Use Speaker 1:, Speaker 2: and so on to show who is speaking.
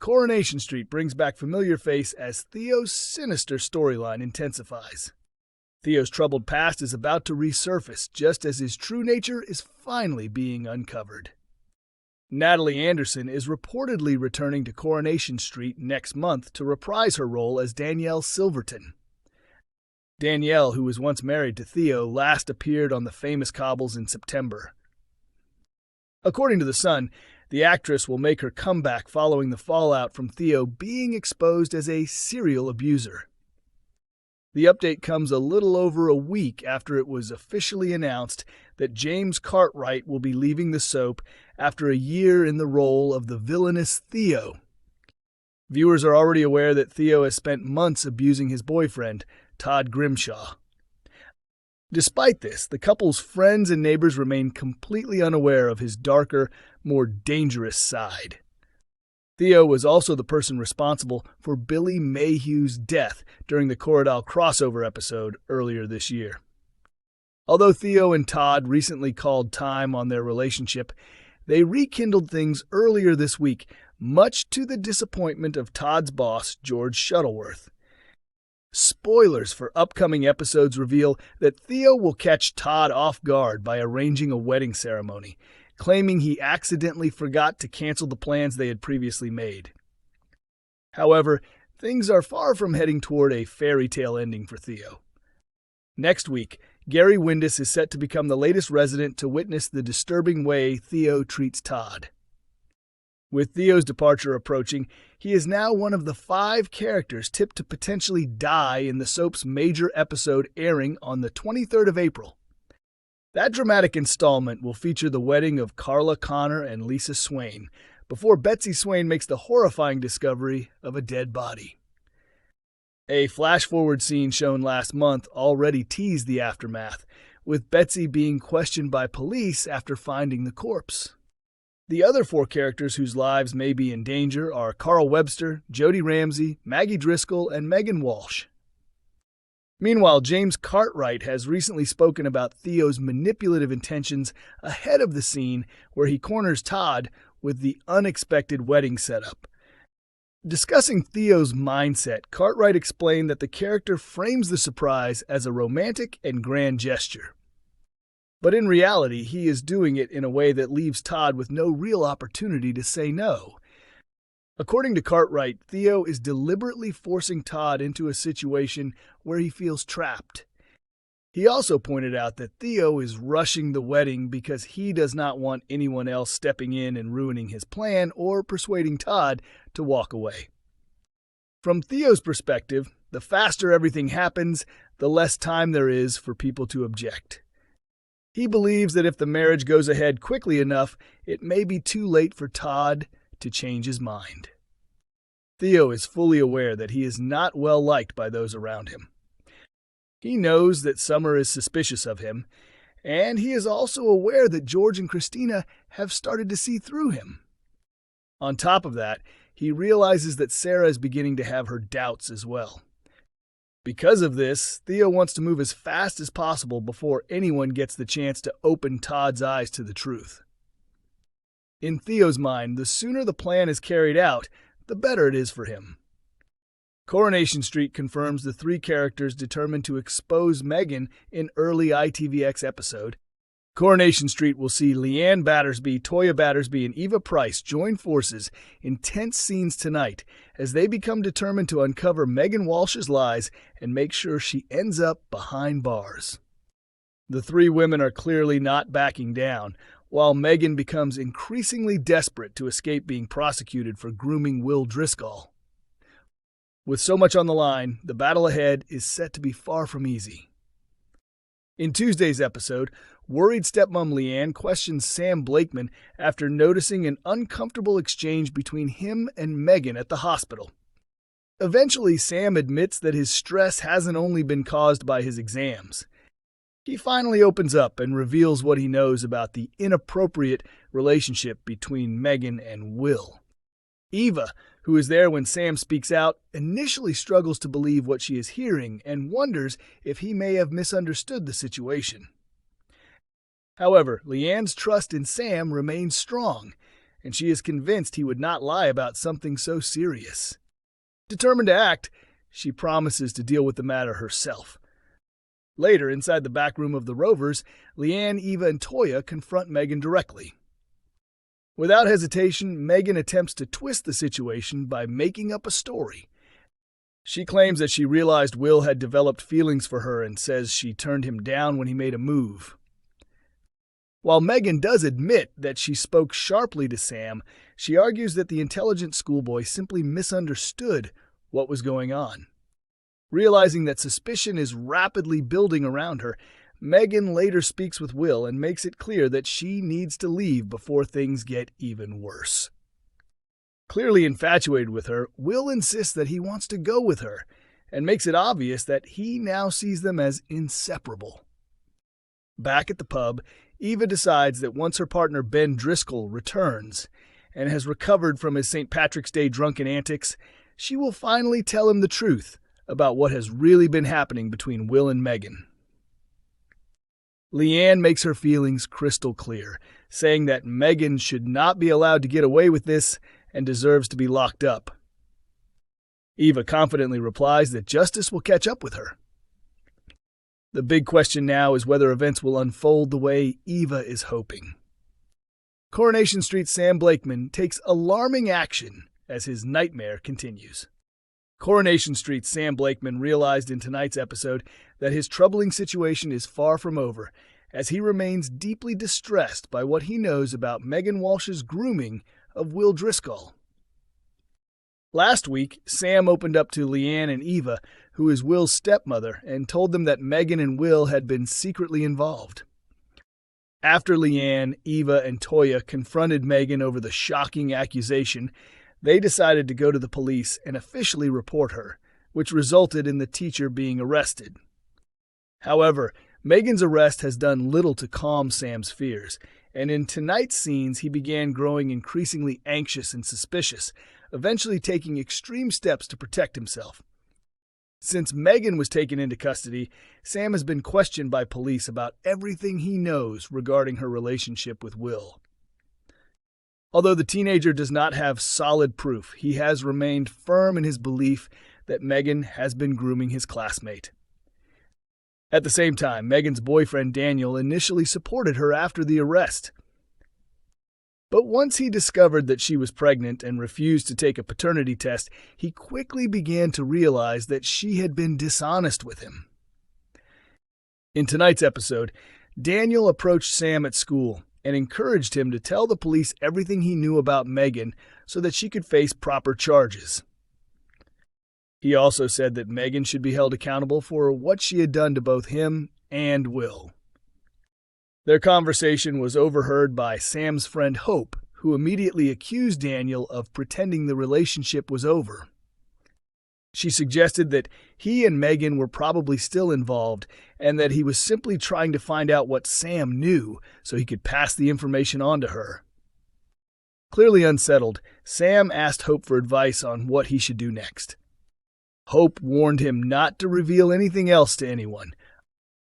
Speaker 1: Coronation Street brings back familiar face as Theo's sinister storyline intensifies. Theo's troubled past is about to resurface just as his true nature is finally being uncovered. Natalie Anderson is reportedly returning to Coronation Street next month to reprise her role as Danielle Silverton. Danielle, who was once married to Theo, last appeared on the famous cobbles in September. According to The Sun, the actress will make her comeback following the fallout from Theo being exposed as a serial abuser. The update comes a little over a week after it was officially announced that James Cartwright will be leaving the soap after a year in the role of the villainous Theo. Viewers are already aware that Theo has spent months abusing his boyfriend, Todd Grimshaw. Despite this, the couple's friends and neighbors remain completely unaware of his darker, more dangerous side. Theo was also the person responsible for Billy Mayhew's death during the Corrie crossover episode earlier this year. Although Theo and Todd recently called time on their relationship, they rekindled things earlier this week, much to the disappointment of Todd's boss, George Shuttleworth. Spoilers for upcoming episodes reveal that Theo will catch Todd off guard by arranging a wedding ceremony, claiming he accidentally forgot to cancel the plans they had previously made. However, things are far from heading toward a fairy tale ending for Theo. Next week, Gary Windus is set to become the latest resident to witness the disturbing way Theo treats Todd. With Theo's departure approaching, he is now one of the 5 characters tipped to potentially die in the soap's major episode airing on the 23rd of April. That dramatic installment will feature the wedding of Carla Connor and Lisa Swain, before Betsy Swain makes the horrifying discovery of a dead body. A flash-forward scene shown last month already teased the aftermath, with Betsy being questioned by police after finding the corpse. The other 4 characters whose lives may be in danger are Carl Webster, Jody Ramsey, Maggie Driscoll, and Megan Walsh. Meanwhile, James Cartwright has recently spoken about Theo's manipulative intentions ahead of the scene where he corners Todd with the unexpected wedding setup. Discussing Theo's mindset, Cartwright explained that the character frames the surprise as a romantic and grand gesture. But in reality, he is doing it in a way that leaves Todd with no real opportunity to say no. According to Cartwright, Theo is deliberately forcing Todd into a situation where he feels trapped. He also pointed out that Theo is rushing the wedding because he does not want anyone else stepping in and ruining his plan or persuading Todd to walk away. From Theo's perspective, the faster everything happens, the less time there is for people to object. He believes that if the marriage goes ahead quickly enough, it may be too late for Todd to change his mind. Theo is fully aware that he is not well liked by those around him. He knows that Summer is suspicious of him, and he is also aware that George and Christina have started to see through him. On top of that, he realizes that Sarah is beginning to have her doubts as well. Because of this, Theo wants to move as fast as possible before anyone gets the chance to open Todd's eyes to the truth. In Theo's mind, the sooner the plan is carried out, the better it is for him. Coronation Street confirms the 3 characters determined to expose Megan in early ITVX episode. Coronation Street will see Leanne Battersby, Toya Battersby, and Eva Price join forces in tense scenes tonight as they become determined to uncover Megan Walsh's lies and make sure she ends up behind bars. The 3 women are clearly not backing down, while Megan becomes increasingly desperate to escape being prosecuted for grooming Will Driscoll. With so much on the line, the battle ahead is set to be far from easy. In Tuesday's episode, worried stepmom Leanne questions Sam Blakeman after noticing an uncomfortable exchange between him and Megan at the hospital. Eventually, Sam admits that his stress hasn't only been caused by his exams. He finally opens up and reveals what he knows about the inappropriate relationship between Megan and Will. Eva, who is there when Sam speaks out, initially struggles to believe what she is hearing and wonders if he may have misunderstood the situation. However, Leanne's trust in Sam remains strong, and she is convinced he would not lie about something so serious. Determined to act, she promises to deal with the matter herself. Later, inside the back room of the Rovers, Leanne, Eva, and Toya confront Megan directly. Without hesitation, Megan attempts to twist the situation by making up a story. She claims that she realized Will had developed feelings for her and says she turned him down when he made a move. While Megan does admit that she spoke sharply to Sam, she argues that the intelligent schoolboy simply misunderstood what was going on. Realizing that suspicion is rapidly building around her, Megan later speaks with Will and makes it clear that she needs to leave before things get even worse. Clearly infatuated with her, Will insists that he wants to go with her and makes it obvious that he now sees them as inseparable. Back at the pub, Eva decides that once her partner Ben Driscoll returns and has recovered from his St. Patrick's Day drunken antics, she will finally tell him the truth about what has really been happening between Will and Megan. Leanne makes her feelings crystal clear, saying that Megan should not be allowed to get away with this and deserves to be locked up. Eva confidently replies that justice will catch up with her. The big question now is whether events will unfold the way Eva is hoping. Coronation Street Sam Blakeman takes alarming action as his nightmare continues. Coronation Street Sam Blakeman realized in tonight's episode that his troubling situation is far from over, as he remains deeply distressed by what he knows about Megan Walsh's grooming of Will Driscoll. Last week, Sam opened up to Leanne and Eva, who is Will's stepmother, and told them that Megan and Will had been secretly involved. After Leanne, Eva, and Toya confronted Megan over the shocking accusation, they decided to go to the police and officially report her, which resulted in the teacher being arrested. However, Megan's arrest has done little to calm Sam's fears, and in tonight's scenes he began growing increasingly anxious and suspicious, eventually taking extreme steps to protect himself. Since Megan was taken into custody, Sam has been questioned by police about everything he knows regarding her relationship with Will. Although the teenager does not have solid proof, he has remained firm in his belief that Megan has been grooming his classmate. At the same time, Megan's boyfriend Danielle initially supported her after the arrest. But once he discovered that she was pregnant and refused to take a paternity test, he quickly began to realize that she had been dishonest with him. In tonight's episode, Danielle approached Sam at school and encouraged him to tell the police everything he knew about Megan so that she could face proper charges. He also said that Megan should be held accountable for what she had done to both him and Will. Their conversation was overheard by Sam's friend Hope, who immediately accused Danielle of pretending the relationship was over. She suggested that he and Megan were probably still involved and that he was simply trying to find out what Sam knew so he could pass the information on to her. Clearly unsettled, Sam asked Hope for advice on what he should do next. Hope warned him not to reveal anything else to anyone,